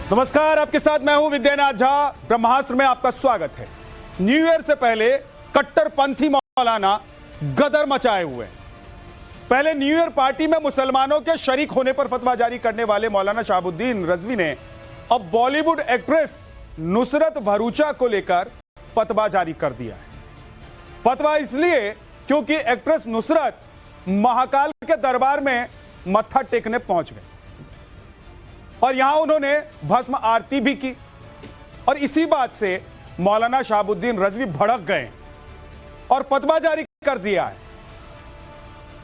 नमस्कार, आपके साथ मैं हूं विद्यानाथ झा। ब्रह्मास्त्र में आपका स्वागत है। न्यू ईयर से पहले कट्टरपंथी मौलाना गदर मचाए हुए हैं। पहले न्यू ईयर पार्टी में मुसलमानों के शरीक होने पर फतवा जारी करने वाले मौलाना शहाबुद्दीन रजवी ने अब बॉलीवुड एक्ट्रेस नुसरत भरूचा को लेकर फतवा जारी कर दिया है। फतवा इसलिए क्योंकि एक्ट्रेस नुसरत महाकाल के दरबार में मत्था टेकने पहुंच गए और यहां उन्होंने भस्म आरती भी की और इसी बात से मौलाना शहाबुद्दीन रजवी भड़क गए और फतवा जारी कर दिया है।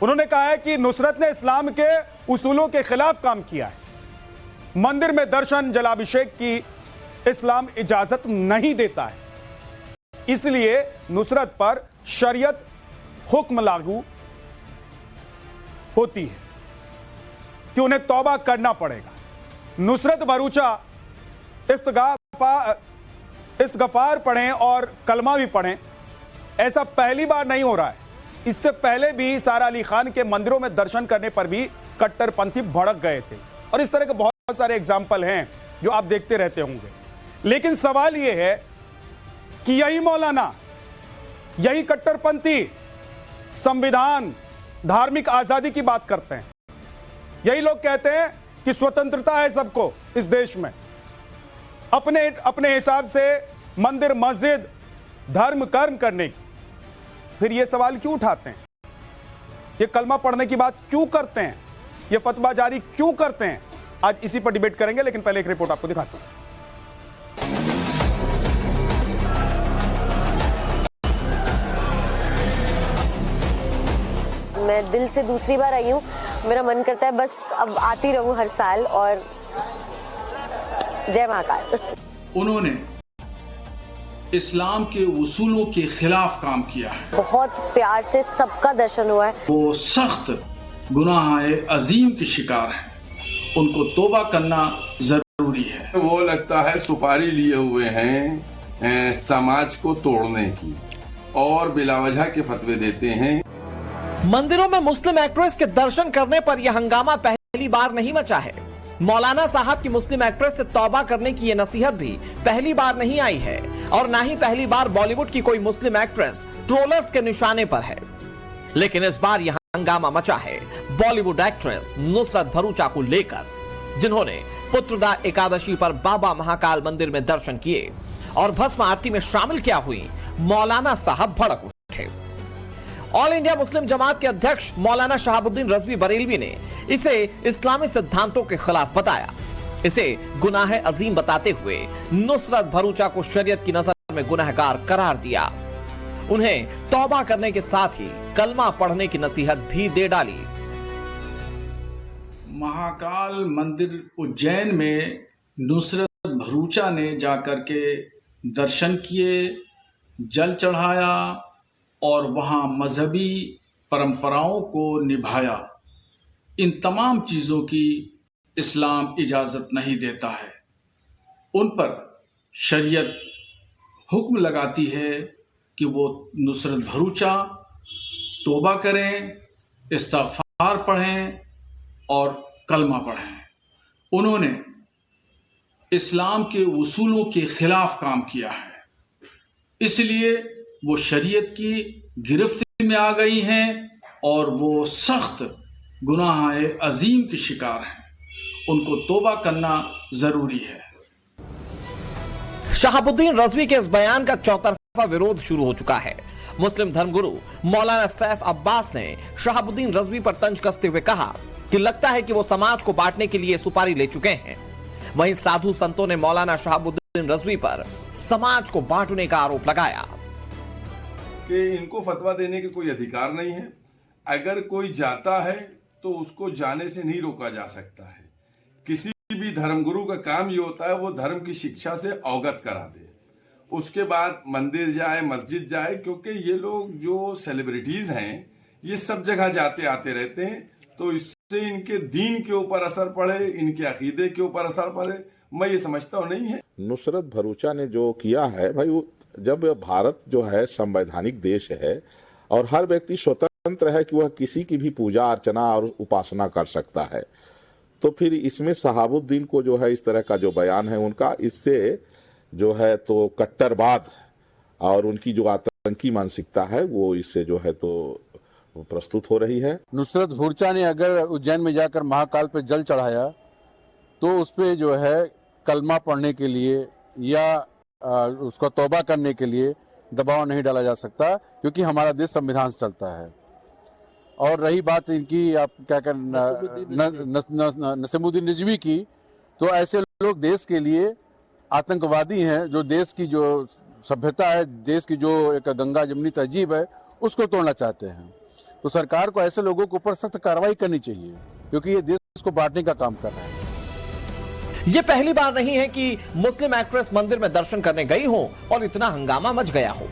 उन्होंने कहा है कि नुसरत ने इस्लाम के उसूलों के खिलाफ काम किया है। मंदिर में दर्शन जलाभिषेक की इस्लाम इजाजत नहीं देता है, इसलिए नुसरत पर शरीयत हुक्म लागू होती है कि उन्हें तौबा करना पड़ेगा। नुसरत भरूचा इस्तगफार पढ़ें और कलमा भी पढ़ें, ऐसा पहली बार नहीं हो रहा है। इससे पहले भी सारा अली खान के मंदिरों में दर्शन करने पर भी कट्टरपंथी भड़क गए थे और इस तरह के बहुत सारे एग्जाम्पल हैं जो आप देखते रहते होंगे। लेकिन सवाल यह है कि यही मौलाना, यही कट्टरपंथी संविधान, धार्मिक आजादी की बात करते हैं। यही लोग कहते हैं कि स्वतंत्रता है सबको इस देश में, अपने हिसाब से मंदिर मस्जिद धर्म कर्म करने की। फिर ये सवाल क्यों उठाते हैं, ये कलमा पढ़ने की बात क्यों करते हैं, ये फतवा जारी क्यों करते हैं? आज इसी पर डिबेट करेंगे, लेकिन पहले एक रिपोर्ट आपको दिखाता हूं। मैं दिल से दूसरी बार आई हूँ। मेरा मन करता है बस अब आती रहूं हर साल। और जय महाकाल। उन्होंने इस्लाम के उसूलों के खिलाफ काम किया है। बहुत प्यार से सबका दर्शन हुआ है। वो सख्त गुनाह अजीम के शिकार हैं, उनको तौबा करना जरूरी है। वो लगता है सुपारी लिए हुए हैं समाज को तोड़ने की और बिलावजह के फतवे देते हैं। मंदिरों में मुस्लिम एक्ट्रेस के दर्शन करने पर यह हंगामा पहली बार नहीं मचा है। मौलाना साहब की मुस्लिम एक्ट्रेस से तौबा करने की यह नसीहत भी पहली बार नहीं आई है और ना ही पहली बार बॉलीवुड की कोई मुस्लिम एक्ट्रेस ट्रोलर्स के निशाने पर है। लेकिन इस बार यह हंगामा मचा है बॉलीवुड एक्ट्रेस नुसरत भरूचा को लेकर, जिन्होंने पुत्रदा एकादशी पर बाबा महाकाल मंदिर में दर्शन किए और भस्म आरती में शामिल क्या हुई। मौलाना साहब भड़क उठे। ऑल इंडिया मुस्लिम जमात के अध्यक्ष मौलाना शहाबुद्दीन रजवी बरेलवी ने इसे इस्लामी सिद्धांतों के खिलाफ बताया। इसे गुनाह अजीम बताते हुए नुसरत भरूचा को शरीयत की नजर में गुनहगार करार दिया। उन्हें तौबा करने के साथ ही कलमा पढ़ने की नसीहत भी दे डाली। महाकाल मंदिर उज्जैन में नुसरत भरूचा ने जाकर के दर्शन किए, जल चढ़ाया और वहां मजहबी परंपराओं को निभाया। इन तमाम चीजों की इस्लाम इजाजत नहीं देता है। उन पर शरीयत हुक्म लगाती है कि वो नुसरत भरूचा तौबा करें, इस्तगफार पढ़ें और कलमा पढ़ें। उन्होंने इस्लाम के उसूलों के खिलाफ काम किया है, इसलिए वो शरीयत की गिरफ्त में आ गई हैं और वो सख्त गुनाह अजीम के शिकार हैं। उनको तौबा करना जरूरी है। शहाबुद्दीन रजवी के इस बयान का चौतरफा विरोध शुरू हो चुका है। मुस्लिम धर्मगुरु मौलाना सैफ अब्बास ने शहाबुद्दीन रजवी पर तंज कसते हुए कहा कि लगता है कि वो समाज को बांटने के लिए सुपारी ले चुके हैं। वहीं साधु संतों ने मौलाना शहाबुद्दीन रजवी पर समाज को बांटने का आरोप लगाया कि इनको फतवा देने के कोई अधिकार नहीं है। अगर कोई जाता है तो उसको जाने से नहीं रोका जा सकता है। किसी भी धर्मगुरु का काम ये होता है वो धर्म की शिक्षा से अवगत करा दे, उसके बाद मंदिर जाए, मस्जिद जाए, क्योंकि ये लोग जो सेलिब्रिटीज हैं ये सब जगह जाते आते रहते हैं, तो इससे इनके दीन के ऊपर असर पड़े, इनके अकीदे के ऊपर असर पड़े, मैं ये समझता हूँ नहीं है। नुसरत भरूचा ने जो किया है भाई, वो जब भारत जो है संवैधानिक देश है और हर व्यक्ति स्वतंत्र है कि वह किसी की भी पूजा अर्चना और उपासना कर सकता है, तो फिर इसमें शहाबुद्दीन को जो है इस तरह का जो बयान है उनका, इससे जो है तो कट्टरवाद और उनकी जो आतंकी मानसिकता है वो इससे जो है तो प्रस्तुत हो रही है। नुसरत भरूचा ने अगर उज्जैन में जाकर महाकाल पे जल चढ़ाया तो उस पे जो है कलमा पढ़ने के लिए या उसको तौबा करने के लिए दबाव नहीं डाला जा सकता, क्योंकि हमारा देश संविधान से चलता है। और रही बात इनकी, आप क्या कर नसीमुद्दीन रिजवी की, तो ऐसे लोग देश के लिए आतंकवादी हैं, जो देश की जो सभ्यता है, देश की जो एक गंगा जमुनी तहजीब है, उसको तोड़ना चाहते हैं। तो सरकार को ऐसे लोगों के ऊपर सख्त कार्रवाई करनी चाहिए, क्योंकि ये देश को बांटने का काम कर रहे हैं। ये पहली बार नहीं है कि मुस्लिम एक्ट्रेस मंदिर में दर्शन करने गई हो और इतना हंगामा मच गया हो।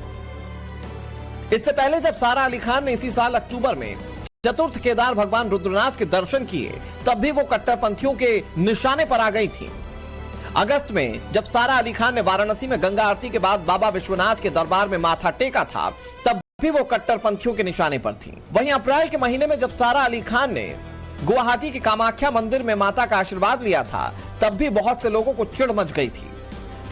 इससे पहले जब सारा अली खान ने इसी साल अक्टूबर में चतुर्थ केदार भगवान रुद्रनाथ के दर्शन किए, तब भी वो कट्टरपंथियों के निशाने पर आ गई थी। अगस्त में जब सारा अली खान ने वाराणसी में गंगा आरती के बाद बाबा विश्वनाथ के दरबार में माथा टेका था, तब भी वो कट्टरपंथियों के निशाने पर थी। वहीं अप्रैल के महीने में जब सारा अली खान ने गुवाहाटी के कामाख्या मंदिर में माता का आशीर्वाद लिया था, तब भी बहुत से लोगों को चिढ़ मच गई थी।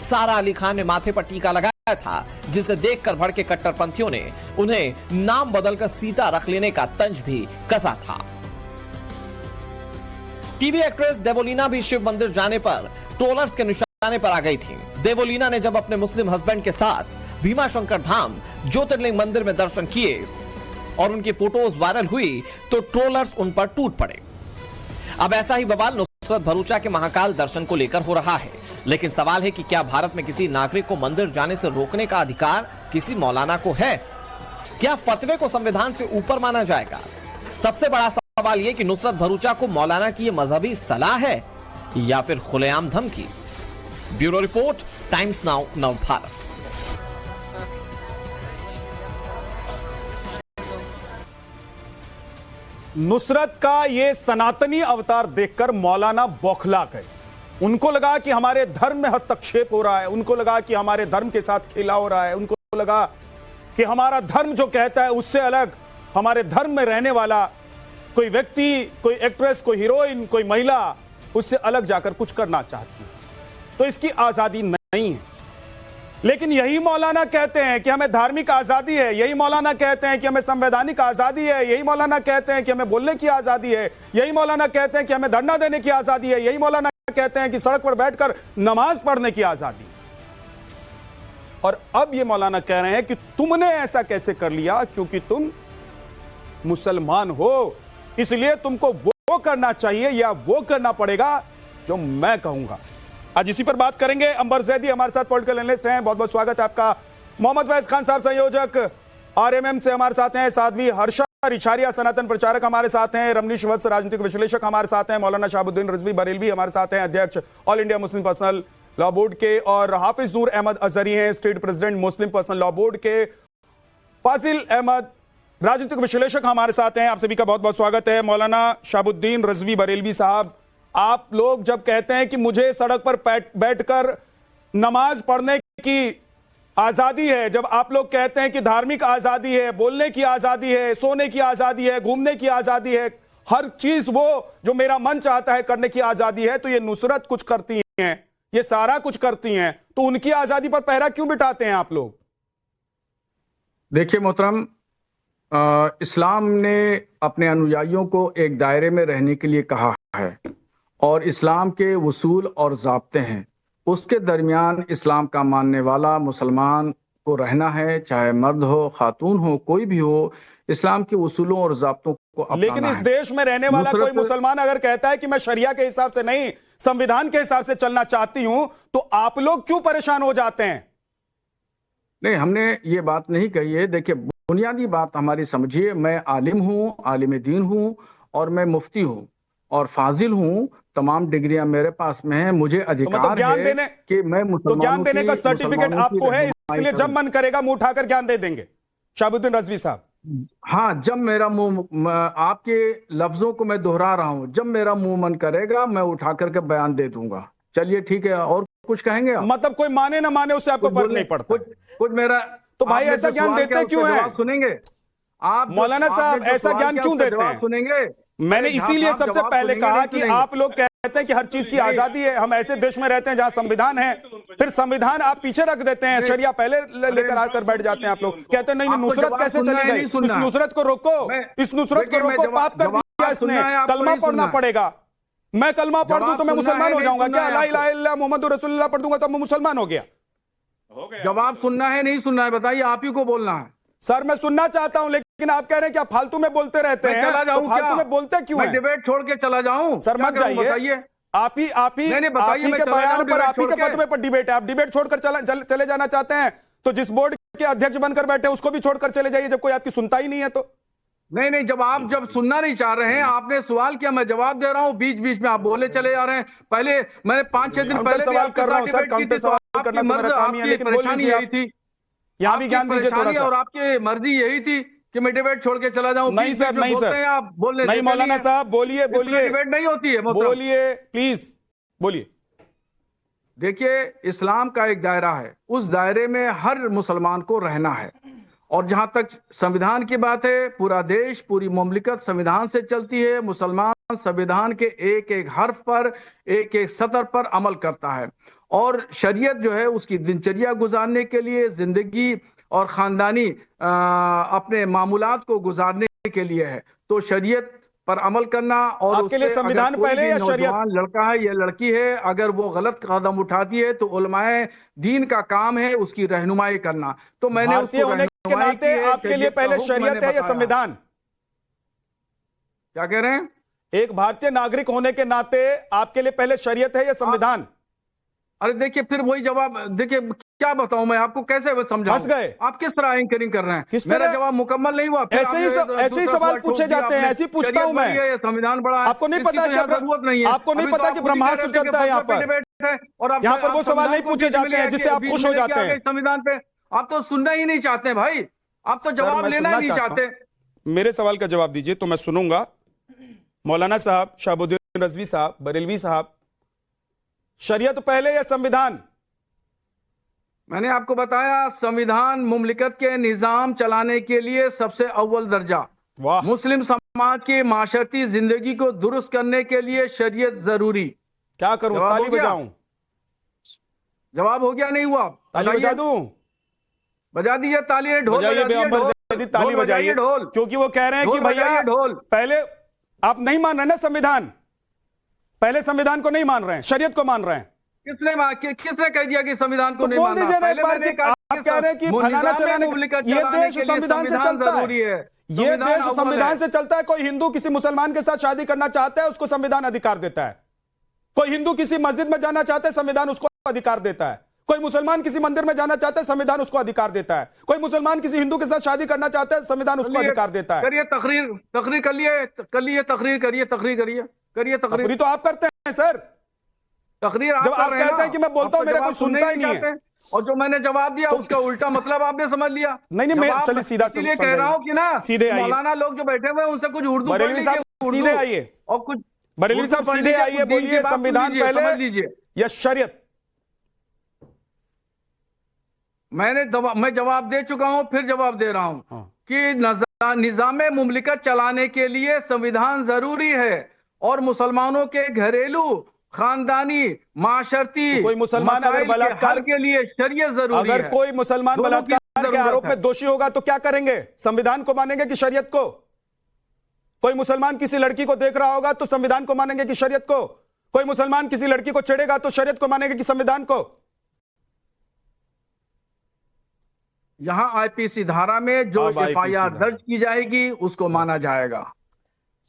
सारा अली खान ने माथे पर टीका लगाया था, जिसे देखकर भड़के कट्टरपंथियों ने उन्हें नाम बदलकर सीता रख लेने का तंज भी कसा था। टीवी एक्ट्रेस देवोलीना भी शिव मंदिर जाने पर ट्रोलर्स के निशाने पर आ गई थी। देवोलीना ने जब अपने मुस्लिम हस्बैंड के साथ भीमाशंकर धाम ज्योतिर्लिंग मंदिर में दर्शन किए और उनकी फोटोज वायरल हुई, तो ट्रोलर्स उन पर टूट पड़े। अब ऐसा ही बवाल नुसरत भरूचा के महाकाल दर्शन को लेकर हो रहा है। लेकिन सवाल है कि क्या भारत में किसी नागरिक को मंदिर जाने से रोकने का अधिकार किसी मौलाना को है? क्या फतवे को संविधान से ऊपर माना जाएगा? सबसे बड़ा सवाल यह कि नुसरत भरूचा को मौलाना की यह मजहबी सलाह है या फिर खुलेआम धमकी। ब्यूरो रिपोर्ट, टाइम्स नाउ, नव भारत। नुसरत का ये सनातनी अवतार देखकर मौलाना बौखला गए। उनको लगा कि हमारे धर्म में हस्तक्षेप हो रहा है, उनको लगा कि हमारे धर्म के साथ खेला हो रहा है, उनको लगा कि हमारा धर्म जो कहता है उससे अलग हमारे धर्म में रहने वाला कोई व्यक्ति, कोई एक्ट्रेस, कोई हीरोइन, कोई महिला उससे अलग जाकर कुछ करना चाहती है, तो इसकी आजादी नहीं है। लेकिन यही मौलाना कहते हैं कि हमें धार्मिक आजादी है, यही मौलाना कहते हैं कि हमें संवैधानिक आजादी है, यही मौलाना कहते हैं कि हमें बोलने की आजादी है, यही मौलाना कहते हैं कि हमें धरना देने की आजादी है, यही मौलाना कहते हैं कि सड़क पर बैठकर नमाज पढ़ने की आजादी। और अब ये मौलाना कह रहे हैं कि तुमने ऐसा कैसे कर लिया, क्योंकि तुम मुसलमान हो, इसलिए तुमको वो करना चाहिए या वो करना पड़ेगा जो मैं कहूंगा। आज इसी पर बात करेंगे। अंबर जैदी हमारे साथ पॉलिटिकल एनालिस्ट हैं, बहुत बहुत स्वागत है आपका। मोहम्मद फैज खान साहब संयोजक आरएमएम से हमारे साथ हैं, साध्वी हर्षा रिछारिया सनातन प्रचारक हमारे साथ हैं, रमनीश वत्स राजनीतिक विश्लेषक हमारे साथ हैं, मौलाना शहाबुद्दीन रिजवी बरेलवी हमारे साथ हैं, अध्यक्ष all India Muslim personal law board के, और हाफिज नूर अहमद अजहरी हैं, स्टेट प्रेसिडेंट मुस्लिम पर्सनल लॉ बोर्ड के, फाजिल अहमद राजनीतिक विश्लेषक हमारे साथ हैं। आप सभी का बहुत बहुत स्वागत है। मौलाना शहाबुद्दीन रिजवी बरेलवी साहब, आप लोग जब कहते हैं कि मुझे सड़क पर बैठकर नमाज पढ़ने की आजादी है, जब आप लोग कहते हैं कि धार्मिक आजादी है, बोलने की आजादी है, सोने की आजादी है, घूमने की आजादी है, हर चीज वो जो मेरा मन चाहता है करने की आजादी है, तो ये नुसरत कुछ करती हैं, ये सारा कुछ करती हैं, तो उनकी आजादी पर पहरा क्यों बिठाते हैं आप लोग? देखिए मोहतरम, इस्लाम ने अपने अनुयायियों को एक दायरे में रहने के लिए कहा है और इस्लाम के उसूल और ज़ाब्ते हैं, उसके दरमियान इस्लाम का मानने वाला मुसलमान को रहना है, चाहे मर्द हो, खातून हो, कोई भी हो, इस्लाम के उसूलों और ज़ाब्तों को अपनाना है। लेकिन इस देश में रहने वाला कोई मुसलमान अगर कहता है कि मैं शरिया के हिसाब से नहीं, संविधान के हिसाब से चलना चाहती हूं, तो आप लोग क्यों परेशान हो जाते हैं? नहीं, हमने ये बात नहीं कही है। देखिए, बुनियादी बात हमारी समझिए, मैं आलिम हूँ, आलिम दीन हूँ, और मैं मुफ्ती हूँ और फाजिल हूँ, तमाम डिग्रियां मेरे पास में है, मुझे अधिकार ज्ञान है देने कि मैं मुसलमानों तो ज्ञान देने का सर्टिफिकेट आपको है, इसलिए जब मन करेगा मुंह उठाकर ज्ञान दे देंगे। शहाबुद्दीन रिजवी साहब, हाँ, जब मेरा मुंह, आपके लफ्जों को मैं दोहरा रहा हूँ, जब मेरा मुंह मन करेगा मैं उठा करके बयान दे दूंगा। चलिए ठीक है, और कुछ कहेंगे आप? मतलब कोई माने ना माने उससे आपको फर्क नहीं पड़ता। कुछ मेरा, तो भाई ऐसा ज्ञान देते क्यों है? सुनेंगे आप मौलाना साहब, ऐसा ज्ञान क्यों देते हैं? सुनेंगे मैंने इसीलिए सबसे पहले कहा कि आप लोग कहते हैं कि हर चीज की आजादी है, हम ऐसे देश में रहते हैं जहां संविधान है, फिर संविधान आप पीछे रख देते हैं, शरिया पहले लेकर आकर बैठ जाते हैं आप लोग। कहते हैं नहीं नुसरत कैसे चली गई, इस नुसरत को रोको, इस नुसरत को रोको, पाप कर दिया इसने, कलमा पढ़ना पड़ेगा। मैं कलमा पढ़ दूं तो मैं मुसलमान हो जाऊंगा क्या? ला इलाहा इल्लल्लाह मुहम्मदुर रसूलुल्लाह पढ़ दूंगा तो मैं मुसलमान हो गया। जवाब सुनना है नहीं सुनना है बताइए, आप ही को बोलना है। सर मैं सुनना चाहता हूं, लेकिन आप कह रहे हैं कि आप फालतू में बोलते रहते हैं, तो फालतू में बोलते क्यों हैं? डिबेट छोड़ के चला जाऊं? सर मत जाइए, आप ही के बयान पर, आप ही के फतवे पर डिबेट है। आप डिबेट छोड़कर चले जाना चाहते हैं तो जिस बोर्ड के अध्यक्ष बनकर बैठे उसको भी छोड़कर चले जाइए, जब कोई आपकी सुनता ही नहीं है तो। नहीं, जब सुनना नहीं चाह रहे हैं, आपने सवाल किया, मैं जवाब दे रहा हूं, बीच बीच में आप बोले चले जा रहे हैं। पहले मैंने 5-6 दिन पहले सवाल कर रहा हूं सर, काउंटर सवाल करना तो मेरा काम ही है, लेकिन बोल लीजिए आप, यहां भी ज्ञान दीजिए थोड़ा सा। और आपकी मर्जी यही थी कि मैं डिबेट छोड़ के चला जाऊं? नहीं सर, नहीं सर, आप बोलने नहीं मौलाना साहब, बोलिए डिबेट नहीं होती है, बोलिए प्लीज बोलिए। देखिए, इस्लाम का एक दायरा है, उस दायरे में हर मुसलमान को रहना है। और जहां तक संविधान की बात है, पूरा देश, पूरी मुमलिकत संविधान से चलती है। मुसलमान संविधान के एक एक हर्फ पर, एक एक सतर पर अमल करता है। और शरीयत जो है उसकी दिनचर्या गुजारने के लिए, जिंदगी और खानदानी अपने मामूलात को गुजारने के लिए है। तो शरीयत पर अमल करना, और आपके लिए संविधान पहले या शरीयत? लड़का है या लड़की है, अगर वो गलत कदम उठाती है तो उलमाए दीन का काम है उसकी रहनुमाई करना। तो मैंने भारतीय होने के नाते आपके लिए पहले शरीयत है या संविधान? क्या कह रहे हैं? एक भारतीय नागरिक होने के नाते आपके लिए पहले शरीयत है या संविधान? अरे देखिए, फिर वही जवाब, देखिए क्या बताऊं मैं आपको, कैसे समझाऊं? फंस गए आप किस तरह एंकरिंग कर रहे हैं? मेरा जवाब मुकम्मल नहीं हुआ। ऐसे ही सवाल पूछे जाते हैं, ऐसे ही पूछता हूं मैं। संविधान बड़ा है, आपको नहीं पता कि जरूरत नहीं है, आपको नहीं पता कि ब्रह्मास्त्र चलता है यहाँ पर, और यहाँ पर वो सवाल नहीं पूछे जाते हैं जिससे आप खुश हो जाते हैं। संविधान पे आप तो सुनना ही नहीं चाहते भाई, आप तो जवाब लेना ही नहीं चाहते। मेरे सवाल का जवाब दीजिए तो मैं सुनूंगा। मौलाना साहब, शहाबुद्दीन रजवी साहब, बरेलवी साहब, शरीयत पहले या संविधान? मैंने आपको बताया, संविधान मुमलिकत के निजाम चलाने के लिए सबसे अव्वल दर्जा। वाह। मुस्लिम समाज की माशरती जिंदगी को दुरुस्त करने के लिए शरीयत जरूरी। क्या करूं, ताली बजाऊं? जवाब हो गया? नहीं हुआ? ताली बजा दूं? बजा दीजिए ताली, ढोल बजाइए, ताली बजाइए, क्योंकि वो कह रहे हैं कि भैया पहले आप नहीं मान रहे ना संविधान, पहले संविधान को नहीं मान रहे हैं, शरीयत को मान रहे हैं। किसने कह दिया कि संविधान को नहीं मानना? आप कह रहे हैं कि फलाना चलाने, ये देश संविधान से चलता है, ये देश संविधान से चलता है। कोई हिंदू किसी मुसलमान के साथ शादी करना चाहता है, उसको संविधान अधिकार देता है। कोई हिंदू किसी मस्जिद में जाना चाहता है, संविधान उसको अधिकार देता है। कोई मुसलमान किसी मंदिर में जाना चाहता है, संविधान उसको अधिकार देता है। कोई मुसलमान किसी हिंदू के साथ शादी करना चाहता है, संविधान उसको अधिकार देता है। करिए तकरीर करिए तकरीर तो आप करते हैं सर, तकरीर जब आप कहते हैं कि मैं बोलता हूं मेरा कोई सुनता ही नहीं है, और जो मैंने जवाब दिया उसका उल्टा मतलब आपने समझ लिया। नहीं मैं चलिए सीधा इसलिए कह रहा हूं कि ना, सीधे आइए, मौलाना लोग जो बैठे हुए हैं उनसे कुछ उर्दू बरेलवी साहब सीधे आइए, और कुछ बरेलवी साहब सीधे आइए, बोलिए संविधान पहले या शरीयत? मैं जवाब दे चुका हूं, फिर जवाब दे रहा हूं कि निजाम मुमलिकत चलाने के लिए संविधान जरूरी है, और मुसलमानों के घरेलू, खानदानी, माशरती, कोई मुसलमान अगर बलात्कार के लिए शरीयत जरूरी है। अगर कोई मुसलमान बलात्कार के आरोप में दोषी होगा तो क्या करेंगे? संविधान को मानेंगे कि शरीयत को? कोई मुसलमान किसी लड़की को देख रहा होगा तो संविधान को मानेंगे कि शरीयत को? कोई मुसलमान किसी लड़की को छेड़ेगा तो शरीयत को मानेंगे कि संविधान को? यहां आईपीसी धारा में जो एफआईआर दर्ज की जाएगी उसको माना जाएगा।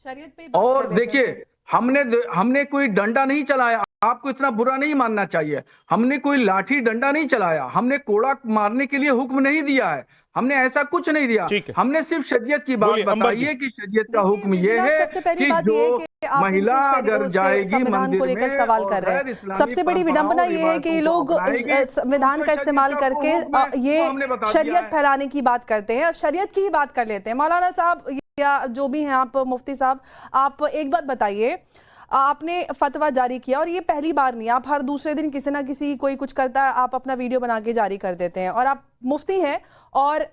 शरीयत पे और देखिए, हमने कोई डंडा नहीं चलाया, आपको इतना बुरा नहीं मानना चाहिए। हमने कोई लाठी डंडा नहीं चलाया, हमने कोड़ा मारने के लिए हुक्म नहीं दिया है, हमने ऐसा कुछ नहीं दिया। हमने सिर्फ शरीयत की बात बताई है कि शरीयत का हुक्म यह है कि जो महिला अगर जाएगी संविधान को लेकर सवाल कर रहे हैं। सबसे बड़ी विडंबना ये है कि लोग संविधान का इस्तेमाल करके ये शरीयत फैलाने की बात करते हैं और शरीयत की ही बात कर लेते हैं। मौलाना साहब या जो भी हैं आप, मुफ्ती साहब, आप एक बात बताइए, आपने फतवा जारी किया और ये पहली बार नहीं, आप हर दूसरे दिन किसी ना किसी कोई कुछ करता है, आप अपना वीडियो बना के जारी कर देते हैं, और आप मुफ्ती हैं और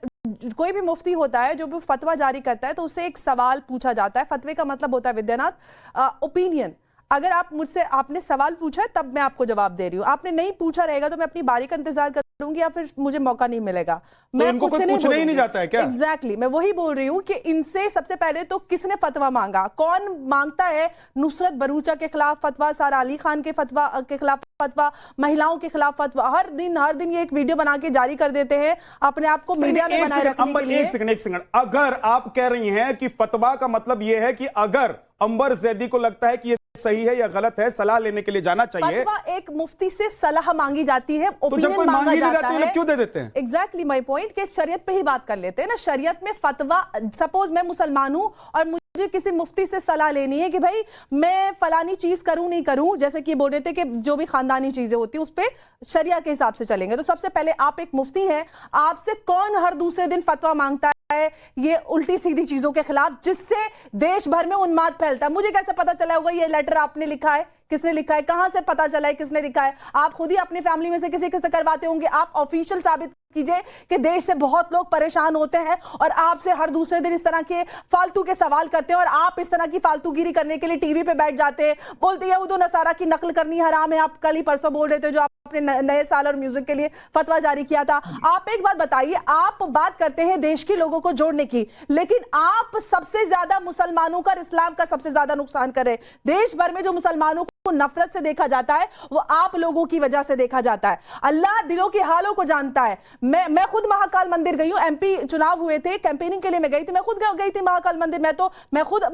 कोई भी मुफ्ती होता है जो भी फतवा जारी करता है तो उससे एक सवाल पूछा जाता है। फतवे का मतलब होता है विद्यानाथ ओपिनियन। अगर आप मुझसे आपने सवाल पूछा है तब मैं आपको जवाब दे रही हूँ, आपने नहीं पूछा रहेगा तो मैं अपनी बारी का इंतजार करूंगी या फिर मुझे मौका नहीं मिलेगा। तो इनको कुछ पूछने ही नहीं जाता है क्या? एग्जैक्टली मैं वही बोल रही हूँ कि इनसे सबसे पहले तो किसने फतवा मांगा, कौन मांगता है? नुसरत भरूचा के खिलाफ फतवा, सारा अली खान के फतवा के खिलाफ फतवा, महिलाओं के खिलाफ फतवा, हर दिन ये एक वीडियो बना के जारी कर देते हैं अपने आप को मीडिया में बनाए रखने के लिए। एक सेकंड, अगर आप कह रही हैं कि फतवा का मतलब यह है कि अगर अंबर जैदी को लगता है कि ये सही है या गलत है, सलाह लेने के लिए जाना चाहिए। फतवा एक मुफ्ती से सलाह मांगी जाती है, तो जब कोई मांगी नहीं जाती है क्यों दे देते हैं? एग्जैक्टली माय पॉइंट कि शरीयत पे ही बात कर लेते हैं ना। शरीयत में फतवा, सपोज मैं मुसलमान हूं और मुझे किसी मुफ्ती से सलाह लेनी है कि भाई मैं फलानी चीज करूं नहीं करूं, जैसे कि बोल रहे थे कि जो भी खानदानी चीजें होती है उस पे शरिया के हिसाब से चलेंगे। तो सबसे पहले आप एक मुफ्ती हैं, आपसे कौन हर दूसरे दिन फतवा मांगता है ये उल्टी सीधी चीजों के खिलाफ, जिससे देश भर में उन्माद फैलता है? मुझे कैसे पता चला होगा ये लेटर आपने लिखा है, किसने लिखा है, कहां से पता चला है किसने लिखा है? आप खुद ही अपनी फैमिली में से किसी से करवाते होंगे। आप ऑफिशियल साबित कीजिए कि देश से बहुत लोग परेशान होते हैं और आपसे हर दूसरे दिन इस तरह के फालतू के सवाल करते हैं और आप इस तरह की फालतूगिरी करने के लिए टीवी पे बैठ जाते हैं, बोलते हैं यहूद व नसारा की नकल करनी हराम है। आप कल ही परसों बोल रहे थे जो आपने नए साल और म्यूजिक के लिए फतवा जारी किया था। आप एक बात बताइए, आप बात करते हैं देश के लोगों को जोड़ने की, लेकिन आप सबसे ज्यादा मुसलमानों का, इस्लाम का सबसे ज्यादा नुकसान कर रहे हैं। देश भर में जो मुसलमानों को नफरत से देखा जाता है वो आप लोगों की वजह से देखा जाता है। अल्लाह दिलों के हालों को जानता है। मैं खुद महाकाल मंदिर गई हूं, एमपी चुनाव हुए थे, कैंपेनिंग के लिए मैं गई थी, मैं खुद गई थी महाकाल मंदिर। मैं खुद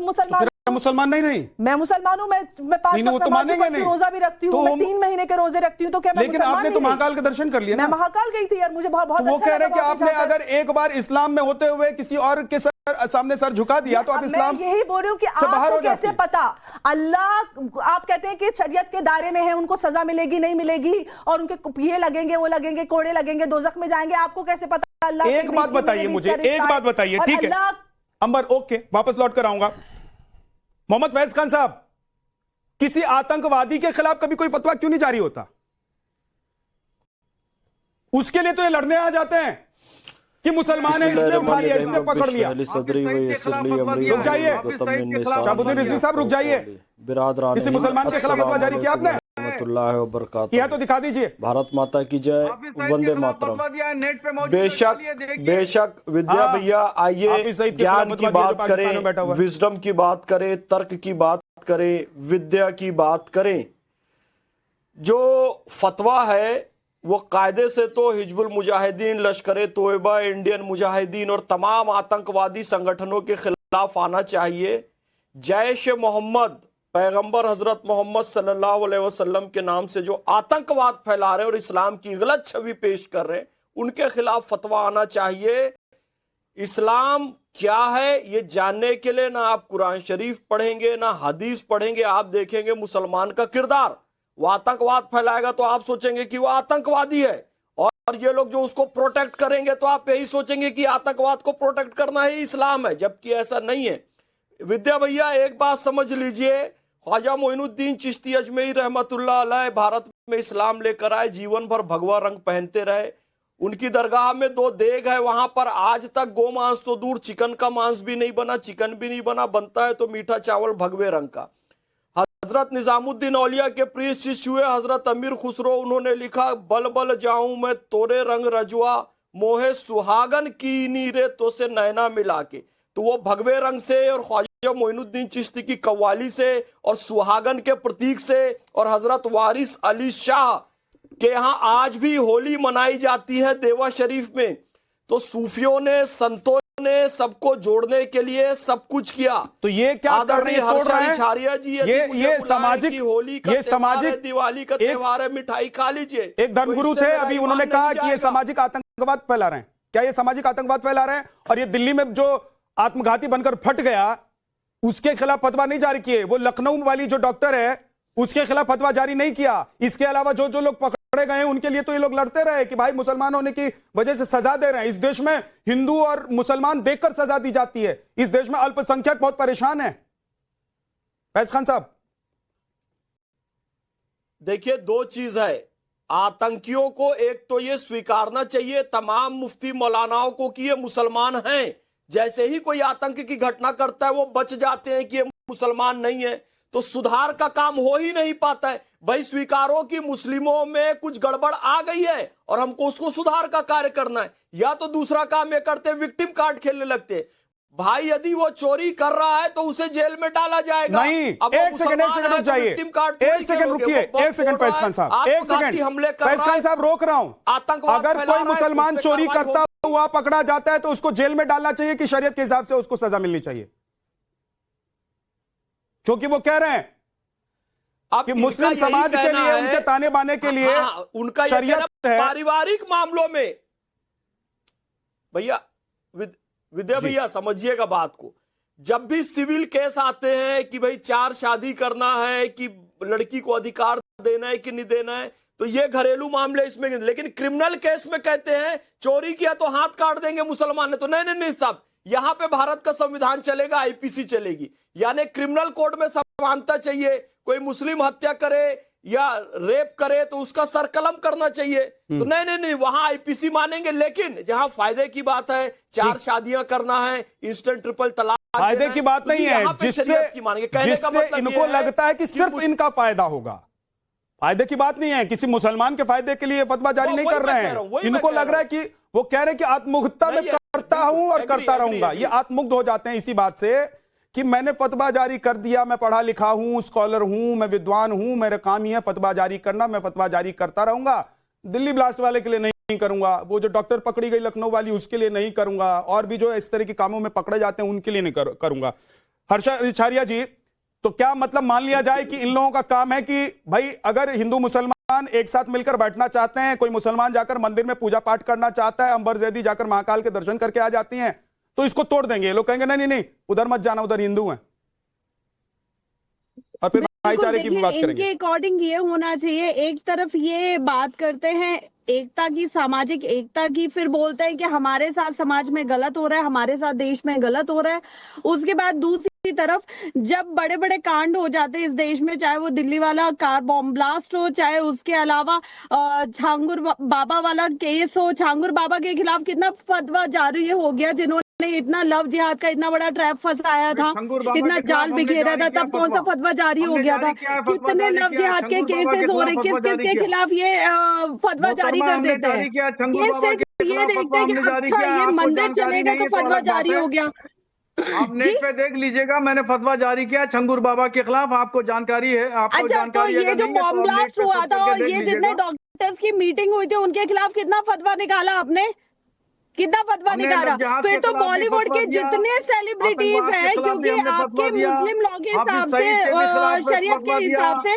मुसलमान नहीं रही, मैं मुसलमान हूं, मैं 5 वक्त नमाज रोजा भी रखती हूँ, मैं 3 महीने के रोजे रखती हूँ। तो क्या मैं लेकिन आपने तो महाकाल के दर्शन कर लिए ना? मैं महाकाल गई थी यार, मुझे बहुत वो कह रहे कि आपने अगर एक बार इस्लाम में होते हुए किसी और के सामने सर झुका दिया तो आप इस्लाम, यही बोल रही हूँ कि आपको कैसे पता? अल्लाह आप कहते हैं कि शरीयत के दायरे में है, उनको सजा मिलेगी नहीं मिलेगी और उनके ये लगेंगे वो लगेंगे, कोड़े लगेंगे, दोजख में जाएंगे, आपको कैसे पता? अल्लाह एक बात बताइए मुझे, एक बात बताइए, ठीक है अंबर, ओके वापस लौट कर आऊंगा। मोहम्मद फैज खान साहब, किसी आतंकवादी के खिलाफ कभी कोई फतवा क्यों नहीं जारी होता? उसके लिए तो ये लड़ने आ जाते हैं कि मुसलमान है इसने उठा लिया, इसने पकड़ लिया। रुक जाइए शाहबुद्दीन रिजवी साहब, रुक जाइए। किसी मुसलमान के खिलाफ फतवा जारी किया आपने? किया तो दिखा दीजिए। भारत माता की जय, वंदे मातरम। बेशक विद्या भैया, आइए ज्ञान की बात करें, विजडम की बात करें, तर्क की बात करें, विद्या की बात करें। जो फतवा है वो कायदे से तो हिजबुल मुजाहिदीन, लश्कर तोयबा, इंडियन मुजाहिदीन और तमाम आतंकवादी संगठनों के खिलाफ आना चाहिए। जैश मोहम्मद, पैगंबर हजरत मोहम्मद सल्लल्लाहु अलैहि वसल्लम के नाम से जो आतंकवाद फैला रहे और इस्लाम की गलत छवि पेश कर रहे हैं, उनके खिलाफ फतवा आना चाहिए। इस्लाम क्या है ये जानने के लिए ना आप कुरान शरीफ पढ़ेंगे ना हदीस पढ़ेंगे, आप देखेंगे मुसलमान का किरदार। वो आतंकवाद फैलाएगा तो आप सोचेंगे कि वो आतंकवादी है, और ये लोग जो उसको प्रोटेक्ट करेंगे तो आप यही सोचेंगे कि आतंकवाद को प्रोटेक्ट करना ही इस्लाम है, जबकि ऐसा नहीं है। विद्या भैया एक बात समझ लीजिए, ख्वाजा मोइनुद्दीन चिश्ती अजमेरी रहमतुल्लाह अलैह भारत में इस्लाम लेकर आए, जीवन भर भगवा रंग पहनते रहे। उनकी दरगाह में 2 देग है, वहां पर आज तक गो मांस तो दूर, चिकन का मांस भी नहीं बना, चिकन भी नहीं बना, बनता है तो मीठा चावल भगवे रंग का। हजरत निजामुद्दीन औलिया के प्रिय शिष्य हुए हजरत अमीर खुसरो, उन्होंने लिखा, बल बल जाऊं मैं तोरे रंग रजुआ, मोहे सुहागन की नीरे तो से नैना मिला के। तो वो भगवे रंग से और ख्वाजा मोइनुद्दीन चिश्ती की कव्वाली से और सुहागन के प्रतीक से और हजरत वारिस अली शाह के यहाँ आज भी होली मनाई जाती है देवा शरीफ में। तो सूफियों ने, संतों ने सबको जोड़ने के लिए सब कुछ किया। तो ये क्या आदरणीय हर्षारी जी, ये सामाजिक, होली का त्योहार है, दिवाली का त्योहार है, मिठाई खा लीजिए। एक धर्मगुरु थे, अभी उन्होंने कहा कि ये सामाजिक आतंकवाद फैला रहे हैं। क्या ये सामाजिक आतंकवाद फैला रहे हैं? और ये दिल्ली में जो आत्मघाती बनकर फट गया उसके खिलाफ फतवा नहीं जारी किए। वो लखनऊ वाली जो डॉक्टर है उसके खिलाफ फतवा जारी नहीं किया। इसके अलावा जो जो लोग पकड़े गए हैं उनके लिए तो ये लोग लड़ते रहे कि भाई मुसलमान होने की वजह से सजा दे रहे हैं। इस देश में हिंदू और मुसलमान देखकर सजा दी जाती है। इस देश में अल्पसंख्यक बहुत परेशान है। फैज खान साहब, देखिए 2 चीज है, आतंकियों को एक तो ये स्वीकारना चाहिए तमाम मुफ्ती मौलानाओं को कि ये मुसलमान हैं। जैसे ही कोई आतंक की घटना करता है वो बच जाते हैं कि ये मुसलमान नहीं है, तो सुधार का काम हो ही नहीं पाता है। भाई स्वीकारो कि मुस्लिमों में कुछ गड़बड़ आ गई है और हमको उसको सुधार का कार्य करना है, या तो दूसरा काम ये करते विक्टिम कार्ड खेलने लगते हैं। भाई यदि वो चोरी कर रहा है तो उसे जेल में डाला जाएगा। नहीं, अब एक सेकंड रुक जाइए, एक सेकंड रुकिए, एक सेकंड फैज खान साहब, एक सेकंड फैज खान साहब रोक रहा हूं। अगर कोई मुसलमान चोरी करता हुआ पकड़ा जाता है तो उसको जेल में डालना चाहिए कि शरीयत के हिसाब से उसको सजा मिलनी चाहिए? क्योंकि वो कह रहे हैं कि मुस्लिम समाज के लिए, उनके ताने बाने के लिए उनका शरीयत है। पारिवारिक मामलों में भैया विद्या भैया समझिएगा बात को, जब भी सिविल केस आते हैं कि भाई 4 शादी करना है, कि लड़की को अधिकार देना है कि नहीं देना है, तो ये घरेलू मामले इसमें, लेकिन क्रिमिनल केस में कहते हैं चोरी किया तो हाथ काट देंगे मुसलमान ने। तो नहीं साहब, यहां पे भारत का संविधान चलेगा, आईपीसी चलेगी, यानी क्रिमिनल कोड में समानता चाहिए। कोई मुस्लिम हत्या करे या रेप करे तो उसका सरकलम करना चाहिए। तो नहीं, वहां आईपीसी मानेंगे, लेकिन जहां फायदे की बात है, 4 शादियां करना है, इंस्टेंट ट्रिपल तलाक, फायदे की बात नहीं है, जिससे मतलब इनको लगता है कि सिर्फ इनका फायदा होगा। फायदे की बात नहीं है, किसी मुसलमान के फायदे के लिए फतवा जारी नहीं कर रहे हैं। इनको लग रहा है कि वो कह रहे हैं कि आत्ममुग्धता में करता हूं और करता रहूंगा। ये आत्ममुग्ध हो जाते हैं इसी बात से कि मैंने फतवा जारी कर दिया, मैं पढ़ा लिखा हूं, स्कॉलर हूं, मैं विद्वान हूं, मेरा काम ही है फतवा जारी करना, मैं फतवा जारी करता रहूंगा। दिल्ली ब्लास्ट वाले के लिए नहीं करूंगा, वो जो डॉक्टर पकड़ी गई लखनऊ वाली उसके लिए नहीं करूंगा, और भी जो इस तरह के कामों में पकड़े जाते हैं उनके लिए नहीं करूंगा। हर्षा रिछारिया जी, तो क्या मतलब मान लिया जाए कि इन लोगों का काम है कि भाई अगर हिंदू मुसलमान एक साथ मिलकर बैठना चाहते हैं, कोई मुसलमान जाकर मंदिर में पूजा पाठ करना चाहता है, अंबर जैदी जाकर महाकाल के दर्शन करके आ जाती हैं, तो इसको तोड़ देंगे। लोग कहेंगे नहीं उधर मत जाना, उधर हिंदू हैं, और फिर भाईचारे की बात करेंगे। इनके अकॉर्डिंग ये होना चाहिए, एक तरफ ये बात करते हैं एकता की, सामाजिक एकता की, फिर बोलते हैं कि हमारे साथ समाज में गलत हो रहा है, हमारे साथ देश में गलत हो रहा है। उसके बाद दूसरी तरफ जब बड़े बड़े कांड हो जाते हैं इस देश में, चाहे वो दिल्ली वाला कार बॉम्ब ब्लास्ट हो, चाहे उसके अलावा छांगुर बाबा वाला केस हो, छांगुर बाबा के खिलाफ कितना फतवा जारी हो गया, जिन्होंने इतना लव जिहाद का इतना बड़ा ट्रैप फंसाया था, इतना जाल बिखेरा था, तब कौन सा फतवा जारी हो गया था? कितने लव जिहाद के केसेस हो रहे, किस किस के खिलाफ ये फतवा जारी कर देते हैं? ये सिर्फ ये देखते हैं कि अच्छा ये मंदिर चलेगा तो फतवा जारी हो गया। आप नेट पे देख लीजिएगा, मैंने फतवा जारी किया छंगूर बाबा के खिलाफ, आपको जानकारी है? आपको अच्छा, तो ये जो बॉम्ब ब्लास्ट हुआ था और ये जितने डॉक्टर्स की मीटिंग हुई थी उनके खिलाफ कितना फतवा निकाला आपने? कितना फतवा निकाला? फिर तो बॉलीवुड के जितने सेलिब्रिटीज हैं, क्योंकि आपके मुस्लिम लॉ के हिसाब से, शरीयत के हिसाब से